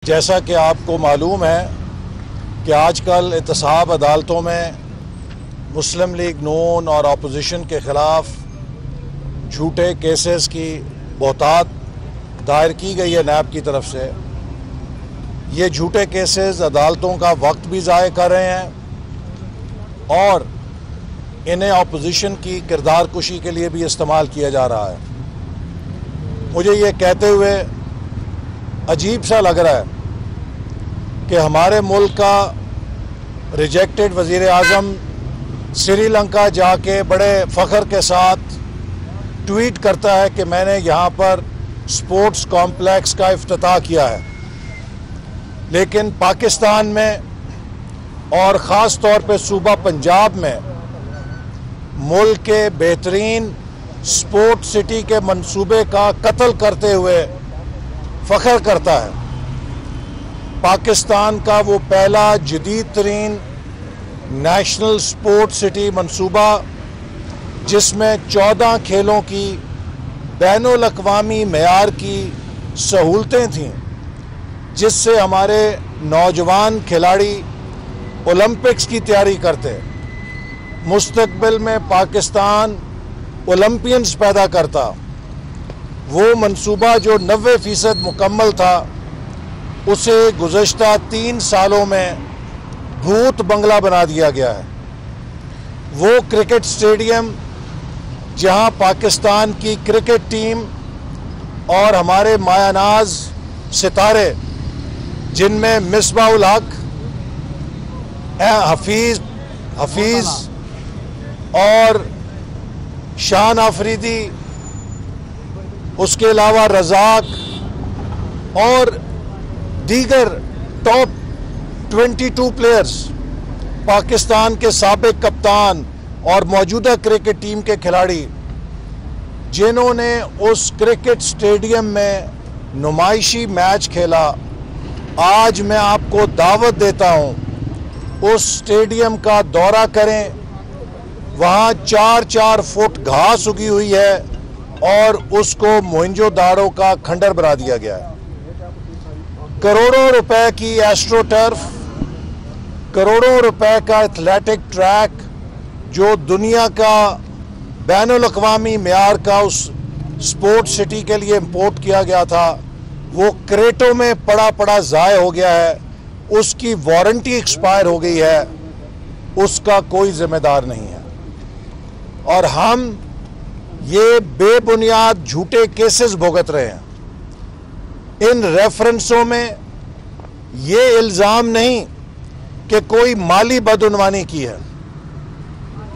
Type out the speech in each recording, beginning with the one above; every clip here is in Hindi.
जैसा कि आपको मालूम है कि आजकल एहतसाब अदालतों में मुस्लिम लीग नून और अपोजिशन के ख़िलाफ़ झूठे केसेस की बहुतात दायर की गई है नैब की तरफ से। ये झूठे केसेस अदालतों का वक्त भी ज़ाय कर रहे हैं और इन्हें अपोजिशन की किरदार कुशी के लिए भी इस्तेमाल किया जा रहा है। मुझे ये कहते हुए अजीब सा लग रहा है कि हमारे मुल्क का रिजेक्टेड वज़ीर आज़म श्रीलंका जाके बड़े फ़ख्र के साथ ट्वीट करता है कि मैंने यहाँ पर स्पोर्ट्स कॉम्प्लेक्स का इफ्तिताह किया है, लेकिन पाकिस्तान में और ख़ास तौर पे सूबा पंजाब में मुल्क के बेहतरीन स्पोर्ट सिटी के मंसूबे का कत्ल करते हुए फ़ख्र करता है। पाकिस्तान का वो पहला जदीद तरीन नेशनल स्पोर्ट सिटी मंसूबा जिसमें 14 खेलों की बैनुल अक़वामी मेयार की सहूलतें थीं, जिससे हमारे नौजवान खिलाड़ी ओलंपिक्स की तैयारी करते, मुस्तकबिल में पाकिस्तान ओलंपियंस पैदा करता, वो मंसूबा जो 90% मुकम्मल था उसे गुज़श्ता 3 सालों में भूत बंगला बना दिया गया है। वो क्रिकेट स्टेडियम जहां पाकिस्तान की क्रिकेट टीम और हमारे मायानाज सितारे जिनमें मिसबाउल हक, हफीज़ और शान आफरीदी, उसके अलावा रज़ाक और दीगर टॉप 22 प्लेयर्स, पाकिस्तान के साबिक कप्तान और मौजूदा क्रिकेट टीम के खिलाड़ी जिन्होंने उस क्रिकेट स्टेडियम में नुमाइशी मैच खेला, आज मैं आपको दावत देता हूं उस स्टेडियम का दौरा करें। वहाँ 4-4 फुट घास उगी हुई है और उसको मोहनजोदाड़ो का खंडर बना दिया गया है। करोड़ों रुपए की एस्ट्रो टर्फ, करोड़ों रुपए का एथलेटिक ट्रैक जो दुनिया का बैनुल अक़वामी मेयार का उस स्पोर्ट सिटी के लिए इंपोर्ट किया गया था, वो क्रेटों में पड़ा ज़ाय हो गया है, उसकी वारंटी एक्सपायर हो गई है, उसका कोई जिम्मेदार नहीं है। और हम ये बेबुनियाद झूठे केसेस भुगत रहे हैं। इन रेफरेंसों में ये इल्ज़ाम नहीं कि कोई माली बदउनवानी की है।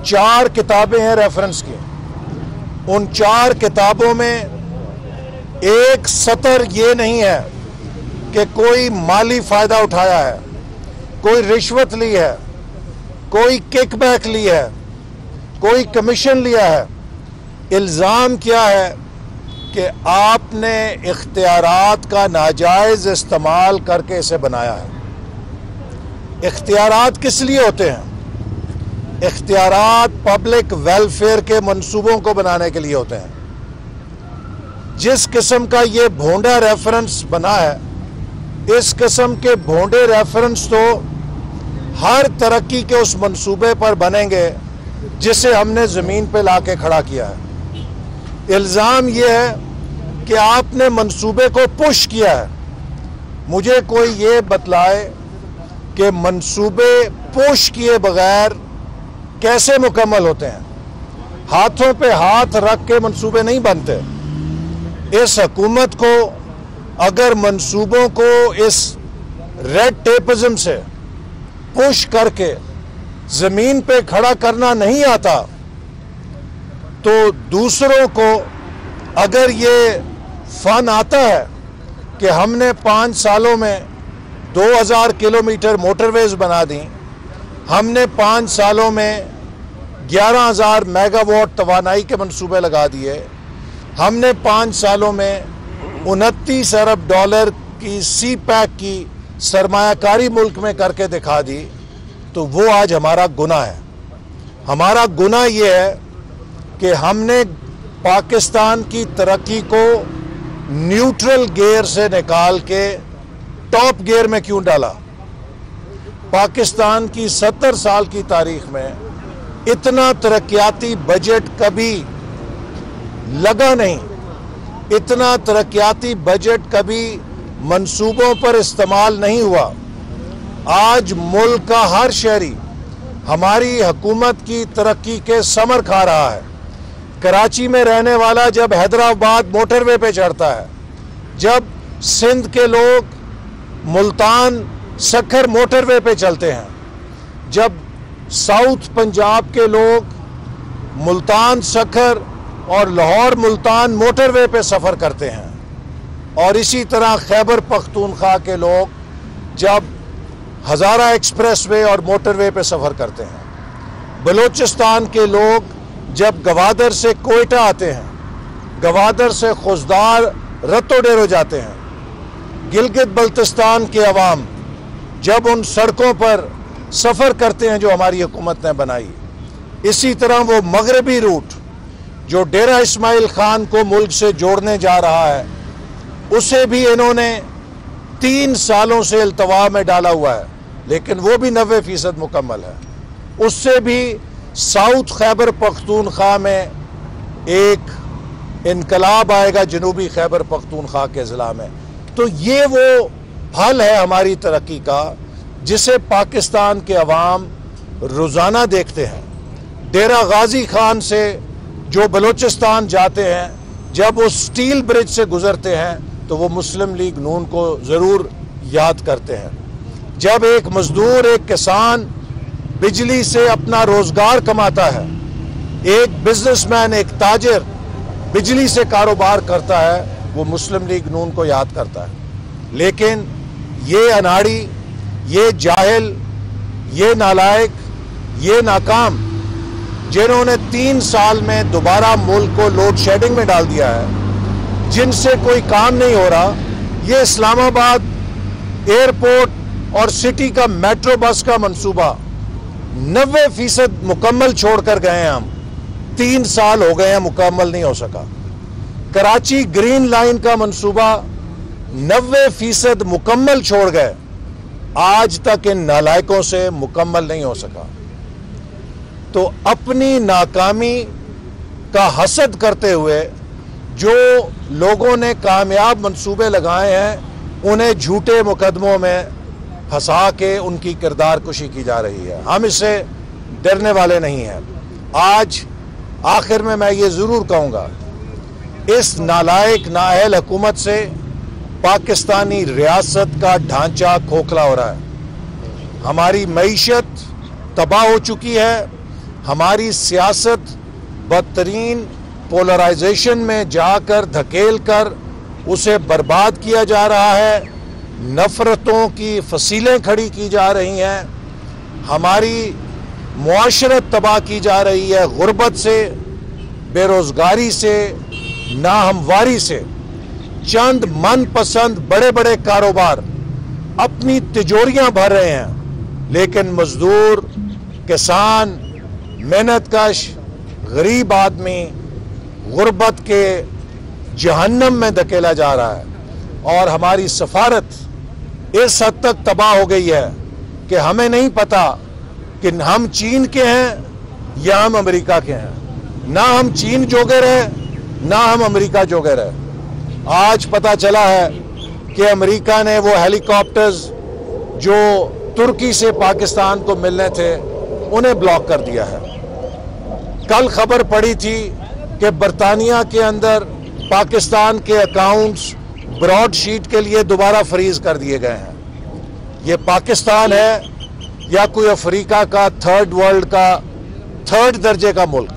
4 किताबें हैं रेफरेंस की, उन 4 किताबों में एक सतर ये नहीं है कि कोई माली फ़ायदा उठाया है, कोई रिश्वत ली है, कोई किकबैक ली है, कोई कमीशन लिया है। इल्ज़ाम क्या है कि आपने इख्तियारात का नाजायज़ इस्तेमाल करके इसे बनाया है। इख्तियारात किस लिए होते हैं? इख्तियारात पब्लिक वेलफेयर के मंसूबों को बनाने के लिए होते हैं। जिस किस्म का ये भोंडा रेफरेंस बना है, इस किस्म के भोंडे रेफरेंस तो हर तरक्की के उस मंसूबे पर बनेंगे जिसे हमने ज़मीन पे ला के खड़ा किया है। इल्ज़ाम ये है कि आपने मंसूबे को पुश किया है। मुझे कोई ये बतलाए कि मंसूबे पुश किए बगैर कैसे मुकम्मल होते हैं। हाथों पे हाथ रख के मंसूबे नहीं बनते। इस हुकूमत को अगर मंसूबों को इस रेड टेपिज्म से पुश करके ज़मीन पे खड़ा करना नहीं आता, तो दूसरों को अगर ये फ़न आता है कि हमने 5 सालों में 2000 किलोमीटर मोटरवेज बना दी, हमने 5 सालों में 11,000 मेगावाट तवानाई के मंसूबे लगा दिए, हमने 5 सालों में 29 अरब डॉलर की सी पैक की सरमायाकारी मुल्क में करके दिखा दी, तो वो आज हमारा गुनाह है। हमारा गुनाह ये है कि हमने पाकिस्तान की तरक्की को न्यूट्रल गियर से निकाल के टॉप गियर में क्यों डाला? पाकिस्तान की 70 साल की तारीख में इतना तरक्याती बजट कभी लगा नहीं, इतना तरक्याती बजट कभी मंसूबों पर इस्तेमाल नहीं हुआ। आज मुल्क का हर शहरी हमारी हुकूमत की तरक्की के समर खा रहा है। कराची में रहने वाला जब हैदराबाद मोटरवे पे चढ़ता है, जब सिंध के लोग मुल्तान सखर मोटरवे पे चलते हैं, जब साउथ पंजाब के लोग मुल्तान सखर और लाहौर मुल्तान मोटरवे पे सफ़र करते हैं, और इसी तरह खैबर पख्तूनख्वा के लोग जब हज़ारा एक्सप्रेसवे और मोटरवे पे सफ़र करते हैं, बलूचिस्तान के लोग जब गवादर से कोयटा आते हैं, गवादर से खुजदार रत्तो डेरो जाते हैं, गिलगित बल्तिस्तान के अवाम जब उन सड़कों पर सफ़र करते हैं जो हमारी हुकूमत ने बनाई, इसी तरह वो मगरबी रूट जो डेरा इस्माइल खान को मुल्क से जोड़ने जा रहा है, उसे भी इन्होंने 3 सालों से इल्तवा में डाला हुआ है, लेकिन वो भी 90% मुकम्मल है। उससे भी साउथ खैबर पख्तूनख्वा में एक इनकलाब आएगा जनूबी खैबर पख्तूनख्वा के ज़िला में। तो ये वो हल है हमारी तरक्की का जिसे पाकिस्तान के अवाम रोज़ाना देखते हैं। डेरा गाजी खान से जो बलूचिस्तान जाते हैं, जब वो स्टील ब्रिज से गुजरते हैं तो वो मुस्लिम लीग नून को ज़रूर याद करते हैं। जब एक मजदूर, एक किसान बिजली से अपना रोज़गार कमाता है, एक बिजनेसमैन, एक ताजिर बिजली से कारोबार करता है, वो मुस्लिम लीग नून को याद करता है। लेकिन ये अनाड़ी, ये जाहिल, ये नालायक, ये नाकाम जिन्होंने 3 साल में दोबारा मुल्क को लोड शेडिंग में डाल दिया है, जिनसे कोई काम नहीं हो रहा, ये इस्लामाबाद एयरपोर्ट और सिटी का मेट्रो बस का मंसूबा 90% मुकम्मल छोड़कर गए हैं। हम 3 साल हो गए हैं, मुकम्मल नहीं हो सका। कराची ग्रीन लाइन का मंसूबा 90% मुकम्मल छोड़ गए, आज तक इन नालायकों से मुकम्मल नहीं हो सका। तो अपनी नाकामी का हसद करते हुए जो लोगों ने कामयाब मंसूबे लगाए हैं, उन्हें झूठे मुकदमों में फंसा के उनकी किरदार कुशी की जा रही है। हम इससे डरने वाले नहीं हैं। आज आखिर में मैं ये ज़रूर कहूँगा, इस नालायक नाअहल हुकूमत से पाकिस्तानी रियासत का ढांचा खोखला हो रहा है। हमारी मईशत तबाह हो चुकी है, हमारी सियासत बदतरीन पोलराइजेशन में जाकर धकेल कर उसे बर्बाद किया जा रहा है, नफ़रतों की फसीलें खड़ी की जा रही हैं, हमारी मुआशरत तबाह की जा रही है, गुर्बत से, बेरोज़गारी से, नाहमवारी से। चंद मनपसंद बड़े बड़े कारोबार अपनी तिजोरियां भर रहे हैं, लेकिन मजदूर, किसान, मेहनतकश, गरीब आदमी गुर्बत के जहन्नम में धकेला जा रहा है। और हमारी सफारत इस हद तक तबाह हो गई है कि हमें नहीं पता कि हम चीन के हैं या हम अमेरिका के हैं। ना हम चीन जोगे रहे, ना हम अमेरिका जोगे रहे। आज पता चला है कि अमेरिका ने वो हेलीकॉप्टर्स जो तुर्की से पाकिस्तान को मिलने थे, उन्हें ब्लॉक कर दिया है। कल खबर पड़ी थी कि बरतानिया के अंदर पाकिस्तान के अकाउंट्स ब्रॉडशीट के लिए दोबारा फ्रीज कर दिए गए हैं। ये पाकिस्तान है या कोई अफ्रीका का थर्ड वर्ल्ड का थर्ड दर्जे का मुल्क?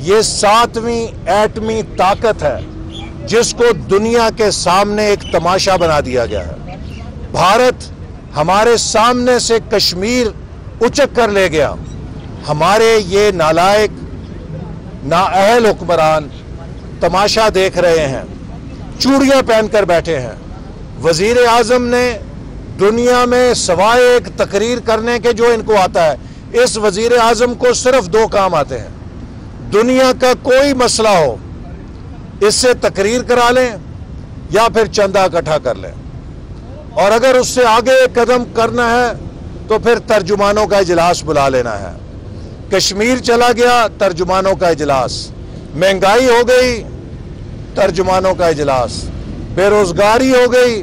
ये 7वीं एटमी ताकत है जिसको दुनिया के सामने एक तमाशा बना दिया गया है। भारत हमारे सामने से कश्मीर उचक कर ले गया। हमारे ये नालायक नाअहल हुक्मरान तमाशा देख रहे हैं, चूड़ियां पहनकर बैठे हैं। वजीर आजम ने दुनिया में सवाए एक तकरीर करने के जो इनको आता है, इस वजीर आजम को सिर्फ 2 काम आते हैं। दुनिया का कोई मसला हो, इससे तकरीर करा लें या फिर चंदा इकट्ठा कर लें। और अगर उससे आगे कदम करना है तो फिर तर्जुमानों का इजलास बुला लेना है। कश्मीर चला गया, तर्जुमानों का इजलास। महंगाई हो गई, तर्जुमानों का इजलास। बेरोजगारी हो गई,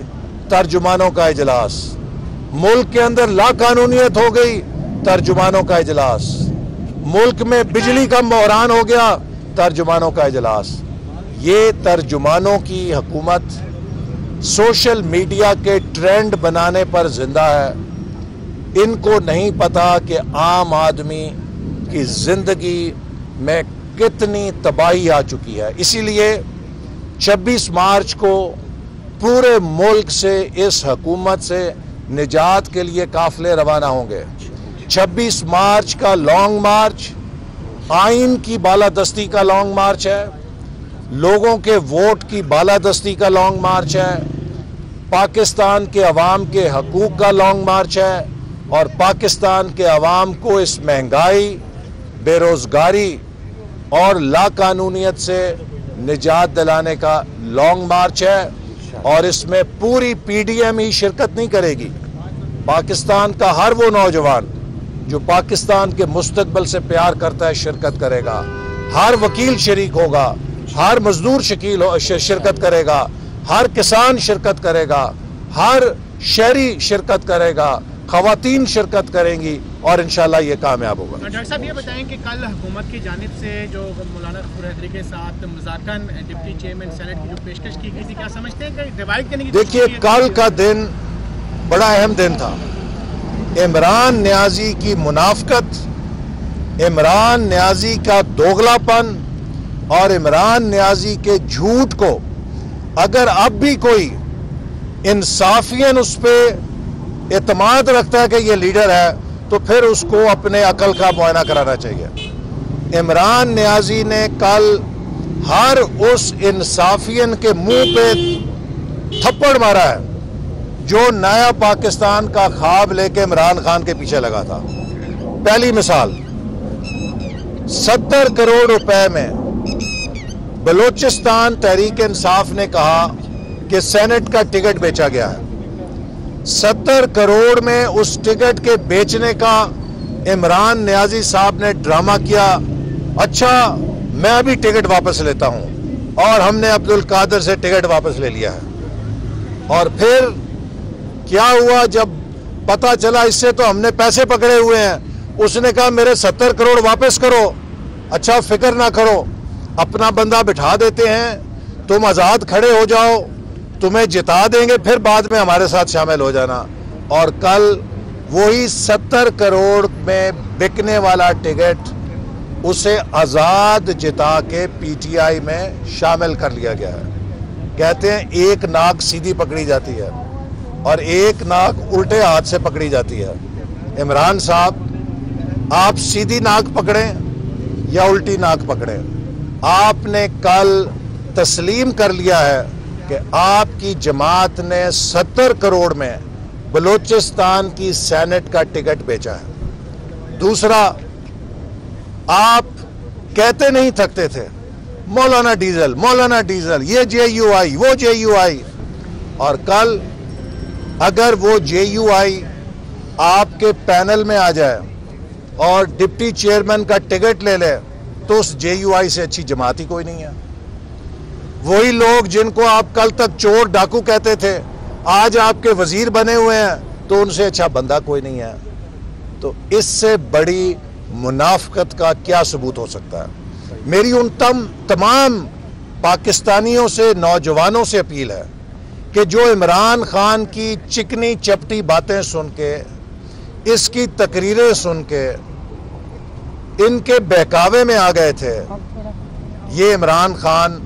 तर्जुमानों का इजलास। मुल्क के अंदर लाकानूनियत हो गई, तर्जुमानों का इजलास। मुल्क में बिजली का बहरान हो गया, तर्जुमानों का इजलास। ये तर्जुमानों की हुकूमत सोशल मीडिया के ट्रेंड बनाने पर जिंदा है। इनको नहीं पता कि आम आदमी की जिंदगी में कितनी तबाही आ चुकी है। इसीलिए 26 मार्च को पूरे मुल्क से इस हुकूमत से निजात के लिए काफिले रवाना होंगे। 26 मार्च का लॉन्ग मार्च आइन की बालादस्ती का लॉन्ग मार्च है, लोगों के वोट की बालादस्ती का लॉन्ग मार्च है, पाकिस्तान के अवाम के हकूक का लॉन्ग मार्च है और पाकिस्तान के अवाम को इस महंगाई, बेरोजगारी और लाकानूनियत से निजात दिलाने का लॉन्ग मार्च है। और इसमें पूरी पीडीएम ही शिरकत नहीं करेगी। पाकिस्तान का हर वो नौजवान जो पाकिस्तान के मुस्तकबिल से प्यार करता है शिरकत करेगा। हर वकील शरीक होगा, हर मजदूर शिरकत करेगा, हर किसान शिरकत करेगा, हर शहरी शिरकत करेगा, खवातीन शिरकत करेंगी और इंशाल्लाह ये कामयाब होगा। डॉक्टर साहब ये बताएं कि कल हुकूमत की जानिब से जो मौलाना गफूर हैदरी के साथ मुज़ाकरन डिप्टी चेयरमैन सेनेट की जो पेशकश की गई थी, क्या समझते हैं कि डिवाइड करने की? देखिए, कल का दिन बड़ा अहम दिन था। इमरान न्याजी की मुनाफकत, इमरान न्याजी का दोगलापन और इमरान न्याजी के झूठ को अगर अब भी कोई इंसाफियन उस पर एतमाद रखता है कि ये लीडर है तो फिर उसको अपने अकल का मुआयना कराना चाहिए। इमरान न्याजी ने कल हर उस इंसाफियन के मुंह पे थप्पड़ मारा है जो नया पाकिस्तान का ख्वाब लेके इमरान खान के पीछे लगा था। पहली मिसाल, 70 करोड़ रुपए में बलूचिस्तान तहरीक इंसाफ ने कहा कि सेनेट का टिकट बेचा गया है। 70 करोड़ में उस टिकट के बेचने का इमरान न्याजी साहब ने ड्रामा किया। अच्छा, मैं अभी टिकट वापस लेता हूं और हमने अब्दुल कादिर से टिकट वापस ले लिया है। और फिर क्या हुआ, जब पता चला इससे तो हमने पैसे पकड़े हुए हैं, उसने कहा मेरे 70 करोड़ वापस करो। अच्छा, फिक्र ना करो, अपना बंदा बिठा देते हैं, तुम आज़ाद खड़े हो जाओ, तुम्हें जिता देंगे, फिर बाद में हमारे साथ शामिल हो जाना। और कल वही 70 करोड़ में बिकने वाला टिकट उसे आज़ाद जिता के पीटीआई में शामिल कर लिया गया है। कहते हैं एक नाक सीधी पकड़ी जाती है और एक नाक उल्टे हाथ से पकड़ी जाती है। इमरान साहब, आप सीधी नाक पकड़ें या उल्टी नाक पकड़ें, आपने कल तस्लीम कर लिया है कि आपकी जमात ने 70 करोड़ में बलूचिस्तान की सेनेट का टिकट बेचा है। दूसरा, आप कहते नहीं थकते थे मौलाना डीजल, मौलाना डीजल, ये जेयूआई, वो जेयूआई। और कल अगर वो जेयूआई आपके पैनल में आ जाए और डिप्टी चेयरमैन का टिकट ले ले तो उस जेयूआई से अच्छी जमात ही कोई नहीं है। वही लोग जिनको आप कल तक चोर डाकू कहते थे आज आपके वजीर बने हुए हैं तो उनसे अच्छा बंदा कोई नहीं है। तो इससे बड़ी मुनाफकत का क्या सबूत हो सकता है। मेरी उन तमाम पाकिस्तानियों से, नौजवानों से अपील है कि जो इमरान खान की चिकनी चपटी बातें सुन के, इसकी तकरीरें सुन के इनके बहकावे में आ गए थे, ये इमरान खान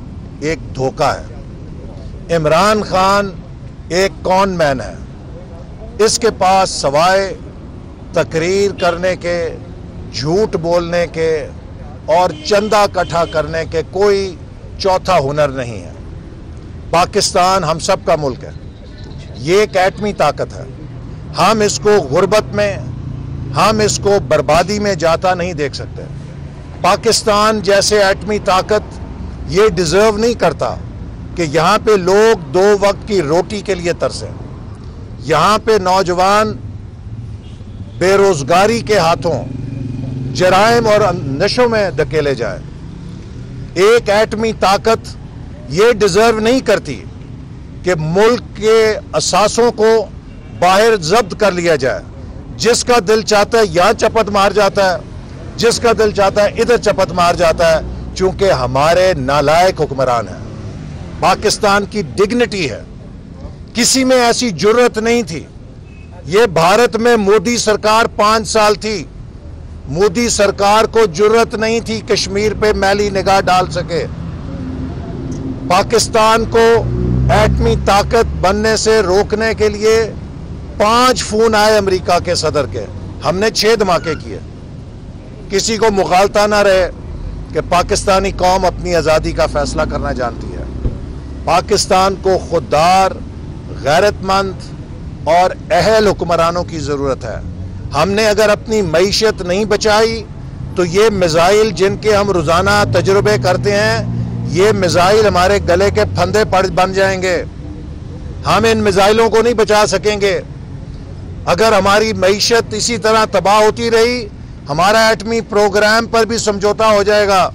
एक धोखा है। इमरान खान एक कॉन मैन है। इसके पास सवाए तकरीर करने के, झूठ बोलने के और चंदा इकट्ठा करने के कोई चौथा हुनर नहीं है। पाकिस्तान हम सब का मुल्क है, ये एक एटमी ताकत है। हम इसको गुर्बत में, हम इसको बर्बादी में जाता नहीं देख सकते। पाकिस्तान जैसे एटमी ताकत ये डिजर्व नहीं करता कि यहाँ पे लोग 2 वक्त की रोटी के लिए तरसें। यहाँ पे नौजवान बेरोजगारी के हाथों जराइम और नशों में धकेले जाए। एक एटमी ताकत ये डिजर्व नहीं करती कि मुल्क के असासों को बाहर जब्त कर लिया जाए। जिसका दिल चाहता है यहाँ चपत मार जाता है, जिसका दिल चाहता है इधर चपत मार जाता है, चूंकि हमारे नालायक हुक्मरान हैं। पाकिस्तान की डिग्निटी है, किसी में ऐसी जुर्रत नहीं थी। ये भारत में मोदी सरकार 5 साल थी, मोदी सरकार को जुर्रत नहीं थी कश्मीर पे मैली निगाह डाल सके। पाकिस्तान को एटमी ताकत बनने से रोकने के लिए 5 फोन आए अमेरिका के सदर के, हमने 6 धमाके किए। किसी को मुखालता ना रहे कि पाकिस्तानी कौम अपनी आज़ादी का फैसला करना जानती है। पाकिस्तान को खुददार, गैरतमंद और अहल हुक्मरानों की ज़रूरत है। हमने अगर अपनी मईशत नहीं बचाई तो ये मिसाइल जिनके हम रोज़ाना तजुर्बे करते हैं, ये मिसाइल हमारे गले के फंदे बन जाएंगे। हम इन मिसाइलों को नहीं बचा सकेंगे। अगर हमारी मईशत इसी तरह तबाह होती रही, हमारा एटमी प्रोग्राम पर भी समझौता हो जाएगा,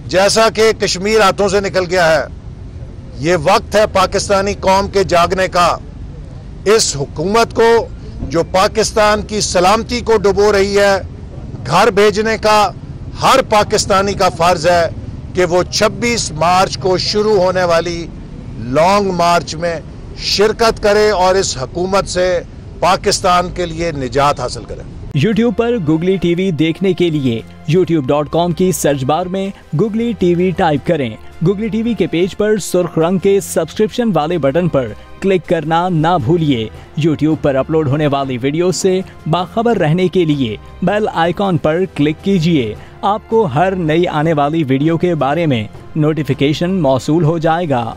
जैसा कि कश्मीर हाथों से निकल गया है। ये वक्त है पाकिस्तानी कौम के जागने का। इस हुकूमत को जो पाकिस्तान की सलामती को डुबो रही है, घर भेजने का हर पाकिस्तानी का फर्ज है कि वो 26 मार्च को शुरू होने वाली लॉन्ग मार्च में शिरकत करे और इस हुकूमत से पाकिस्तान के लिए निजात हासिल करें। YouTube पर Googly TV देखने के लिए youtube.com की सर्च बार में Googly TV टाइप करें। Googly TV के पेज पर सुर्ख रंग के सब्सक्रिप्शन वाले बटन पर क्लिक करना ना भूलिए। YouTube पर अपलोड होने वाली वीडियो से बाखबर रहने के लिए बेल आइकॉन पर क्लिक कीजिए। आपको हर नई आने वाली वीडियो के बारे में नोटिफिकेशन मौसूल हो जाएगा।